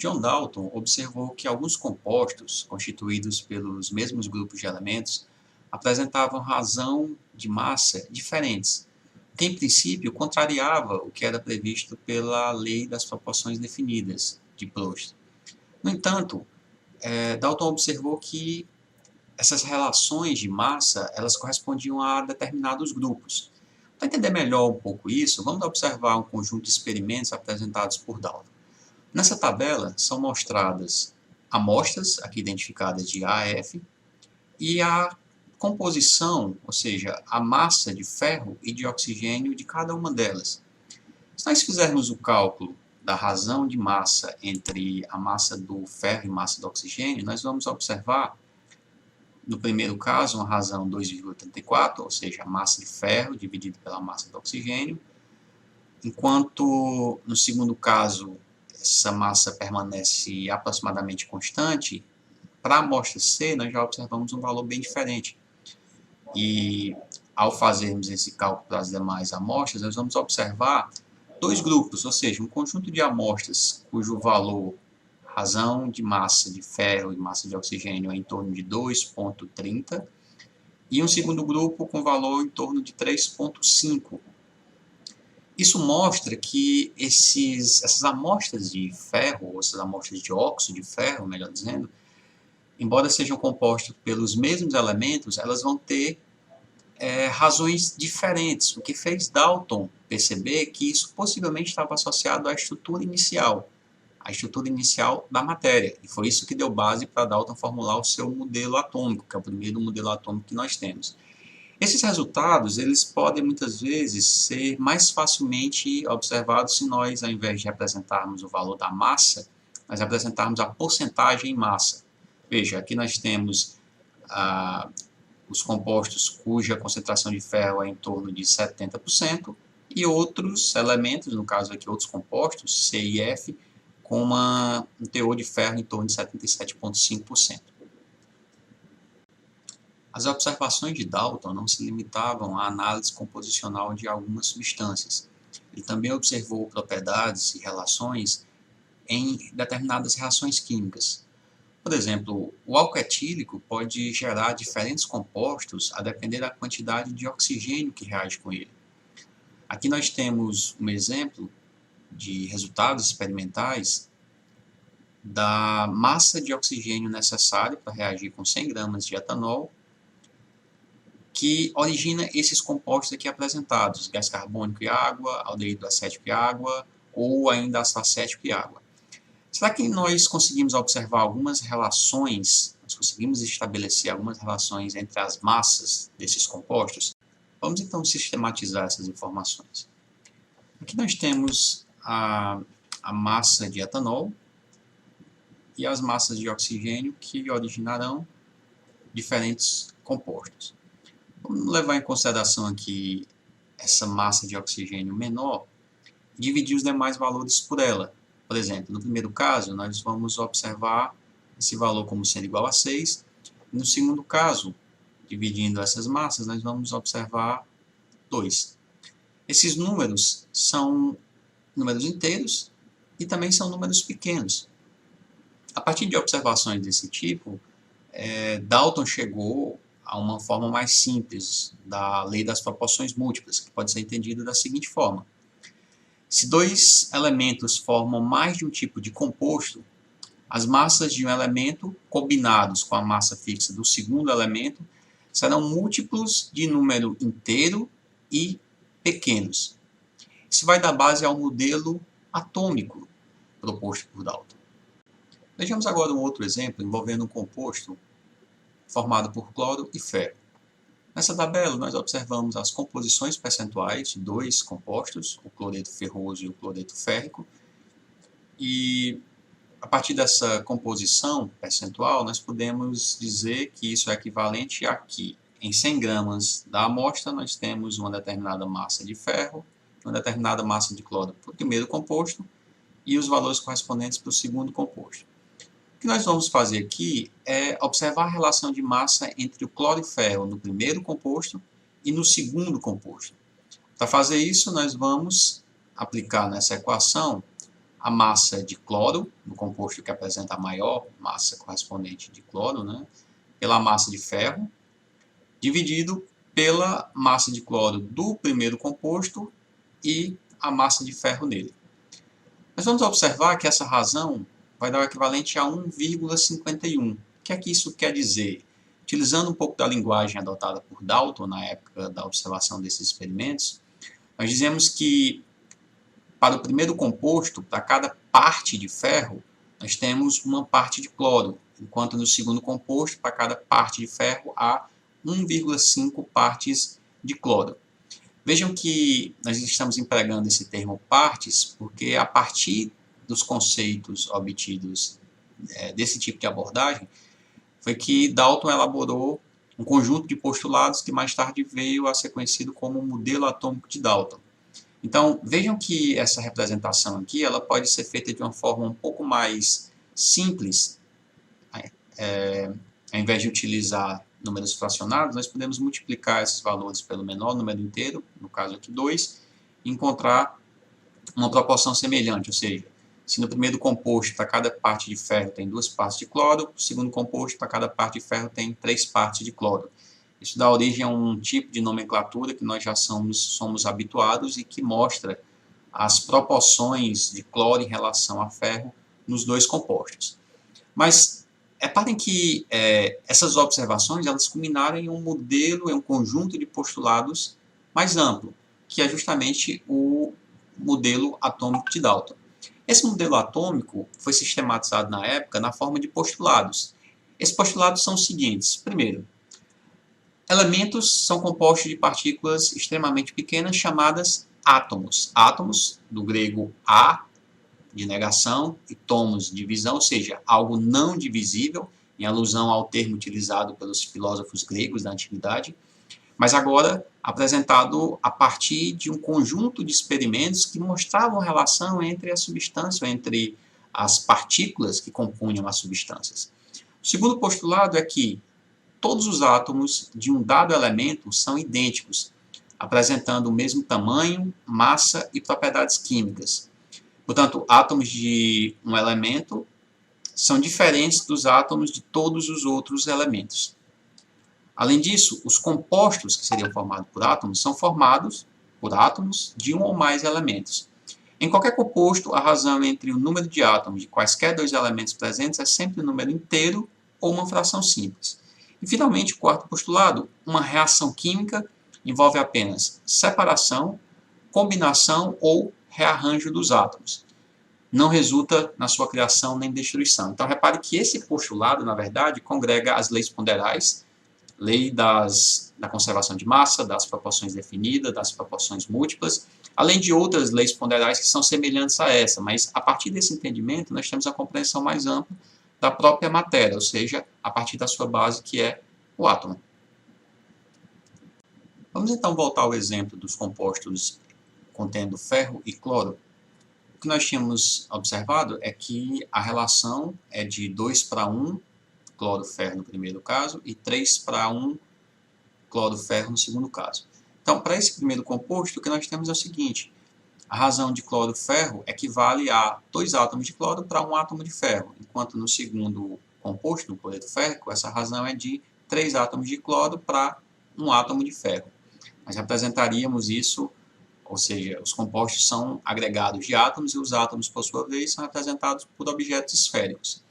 John Dalton observou que alguns compostos, constituídos pelos mesmos grupos de elementos, apresentavam razão de massa diferentes, o que em princípio contrariava o que era previsto pela lei das proporções definidas, de Proust. No entanto, Dalton observou que essas relações de massa elas correspondiam a determinados grupos. Para entender melhor um pouco isso, vamos observar um conjunto de experimentos apresentados por Dalton. Nessa tabela são mostradas amostras, aqui identificadas de A a F, e a composição, ou seja, a massa de ferro e de oxigênio de cada uma delas. Se nós fizermos o cálculo da razão de massa entre a massa do ferro e massa do oxigênio, nós vamos observar, no primeiro caso, uma razão 2,84, ou seja, a massa de ferro dividida pela massa do oxigênio, enquanto no segundo caso, essa massa permanece aproximadamente constante. Para a amostra C, nós já observamos um valor bem diferente. E ao fazermos esse cálculo para as demais amostras, nós vamos observar dois grupos, ou seja, um conjunto de amostras cujo valor, razão de massa de ferro e massa de oxigênio é em torno de 2,30, e um segundo grupo com valor em torno de 3,5. Isso mostra que essas amostras de ferro, ou essas amostras de óxido de ferro, melhor dizendo, embora sejam compostas pelos mesmos elementos, elas vão ter razões diferentes, o que fez Dalton perceber que isso possivelmente estava associado à estrutura inicial da matéria. E foi isso que deu base para Dalton formular o seu modelo atômico, que é o primeiro modelo atômico que nós temos. Esses resultados, eles podem muitas vezes ser mais facilmente observados se nós, ao invés de representarmos o valor da massa, nós representarmos a porcentagem em massa. Veja, aqui nós temos os compostos cuja concentração de ferro é em torno de 70%, e outros elementos, no caso aqui outros compostos, C e F, com um teor de ferro em torno de 77,5%. As observações de Dalton não se limitavam à análise composicional de algumas substâncias. Ele também observou propriedades e relações em determinadas reações químicas. Por exemplo, o álcool etílico pode gerar diferentes compostos a depender da quantidade de oxigênio que reage com ele. Aqui nós temos um exemplo de resultados experimentais da massa de oxigênio necessária para reagir com 100 gramas de etanol, que origina esses compostos aqui apresentados, gás carbônico e água, aldeído acético e água, ou ainda ácido acético e água. Será que nós conseguimos observar algumas relações, nós conseguimos estabelecer algumas relações entre as massas desses compostos? Vamos então sistematizar essas informações. Aqui nós temos a massa de etanol e as massas de oxigênio que originarão diferentes compostos. Vamos levar em consideração aqui essa massa de oxigênio menor e dividir os demais valores por ela. Por exemplo, no primeiro caso, nós vamos observar esse valor como sendo igual a 6. No segundo caso, dividindo essas massas, nós vamos observar 2. Esses números são números inteiros e também são números pequenos. A partir de observações desse tipo, Dalton chegou a uma forma mais simples da lei das proporções múltiplas, que pode ser entendida da seguinte forma. Se dois elementos formam mais de um tipo de composto, as massas de um elemento combinados com a massa fixa do segundo elemento serão múltiplos de número inteiro e pequenos. Isso vai dar base ao modelo atômico proposto por Dalton. Vejamos agora um outro exemplo envolvendo um composto formado por cloro e ferro. Nessa tabela, nós observamos as composições percentuais de dois compostos, o cloreto ferroso e o cloreto férrico, e a partir dessa composição percentual, nós podemos dizer que isso é equivalente a que, em 100 gramas da amostra, nós temos uma determinada massa de ferro, uma determinada massa de cloro para o primeiro composto e os valores correspondentes para o segundo composto. O que nós vamos fazer aqui é observar a relação de massa entre o cloro e ferro no primeiro composto e no segundo composto. Para fazer isso, nós vamos aplicar nessa equação a massa de cloro, no composto que apresenta a maior massa correspondente de cloro, né, pela massa de ferro, dividido pela massa de cloro do primeiro composto e a massa de ferro nele. Nós vamos observar que essa razão vai dar o equivalente a 1,51. O que é que isso quer dizer? Utilizando um pouco da linguagem adotada por Dalton na época da observação desses experimentos, nós dizemos que para o primeiro composto, para cada parte de ferro, nós temos uma parte de cloro, enquanto no segundo composto, para cada parte de ferro, há 1,5 partes de cloro. Vejam que nós estamos empregando esse termo partes, porque a partir dos conceitos obtidos desse tipo de abordagem, foi que Dalton elaborou um conjunto de postulados que mais tarde veio a ser conhecido como modelo atômico de Dalton. Então, vejam que essa representação aqui ela pode ser feita de uma forma um pouco mais simples. Ao invés de utilizar números fracionados, nós podemos multiplicar esses valores pelo menor número inteiro, no caso aqui 2, e encontrar uma proporção semelhante, ou seja, se no primeiro composto para cada parte de ferro tem 2 partes de cloro, no segundo composto para cada parte de ferro tem 3 partes de cloro. Isso dá origem a um tipo de nomenclatura que nós já somos habituados e que mostra as proporções de cloro em relação a ferro nos dois compostos. Mas reparem que essas observações elas culminaram em um modelo, em um conjunto de postulados mais amplo, que é justamente o modelo atômico de Dalton. Esse modelo atômico foi sistematizado na época na forma de postulados. Esses postulados são os seguintes. Primeiro, elementos são compostos de partículas extremamente pequenas chamadas átomos. Átomos, do grego a, de negação, e tomos, de divisão, ou seja, algo não divisível, em alusão ao termo utilizado pelos filósofos gregos da antiguidade, mas agora apresentado a partir de um conjunto de experimentos que mostravam a relação entre a substância, entre as partículas que compunham as substâncias. O segundo postulado é que todos os átomos de um dado elemento são idênticos, apresentando o mesmo tamanho, massa e propriedades químicas. Portanto, átomos de um elemento são diferentes dos átomos de todos os outros elementos. Além disso, os compostos que seriam formados por átomos são formados por átomos de um ou mais elementos. Em qualquer composto, a razão entre o número de átomos de quaisquer dois elementos presentes é sempre um número inteiro ou uma fração simples. E, finalmente, o quarto postulado, uma reação química envolve apenas separação, combinação ou rearranjo dos átomos. Não resulta na sua criação nem destruição. Então, repare que esse postulado, na verdade, congrega as leis ponderais, lei da conservação de massa, das proporções definidas, das proporções múltiplas, além de outras leis ponderais que são semelhantes a essa, mas a partir desse entendimento nós temos a compreensão mais ampla da própria matéria, ou seja, a partir da sua base, que é o átomo. Vamos então voltar ao exemplo dos compostos contendo ferro e cloro. O que nós tínhamos observado é que a relação é de 2:1, cloro-ferro no primeiro caso, e 3:1, cloro-ferro no segundo caso. Então, para esse primeiro composto, o que nós temos é o seguinte: a razão de cloro-ferro equivale a 2 átomos de cloro para 1 átomo de ferro, enquanto no segundo composto, no cloreto férrico, essa razão é de 3 átomos de cloro para 1 átomo de ferro. Nós representaríamos isso, ou seja, os compostos são agregados de átomos e os átomos, por sua vez, são representados por objetos esféricos.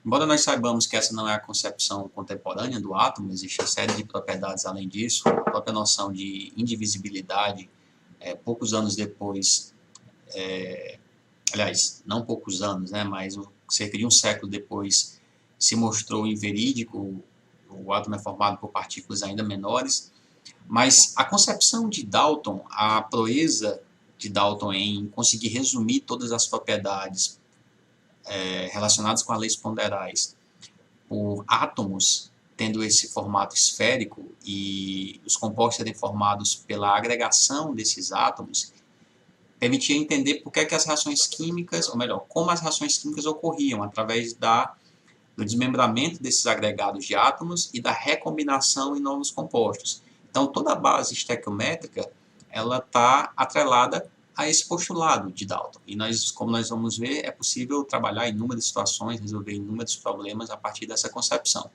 Embora nós saibamos que essa não é a concepção contemporânea do átomo, existe uma série de propriedades além disso, a própria noção de indivisibilidade, poucos anos depois, aliás, não poucos anos, né, mas cerca de um século depois, se mostrou inverídico, o átomo é formado por partículas ainda menores, mas a concepção de Dalton, a proeza de Dalton em conseguir resumir todas as propriedades relacionadas com as leis ponderais por átomos, tendo esse formato esférico e os compostos serem formados pela agregação desses átomos, permitia entender por que as reações químicas, ou melhor, como as reações químicas ocorriam através do desmembramento desses agregados de átomos e da recombinação em novos compostos. Então, toda a base estequiométrica ela está atrelada a esse postulado de Dalton. E como nós vamos ver, é possível trabalhar inúmeras situações, resolver inúmeros problemas a partir dessa concepção.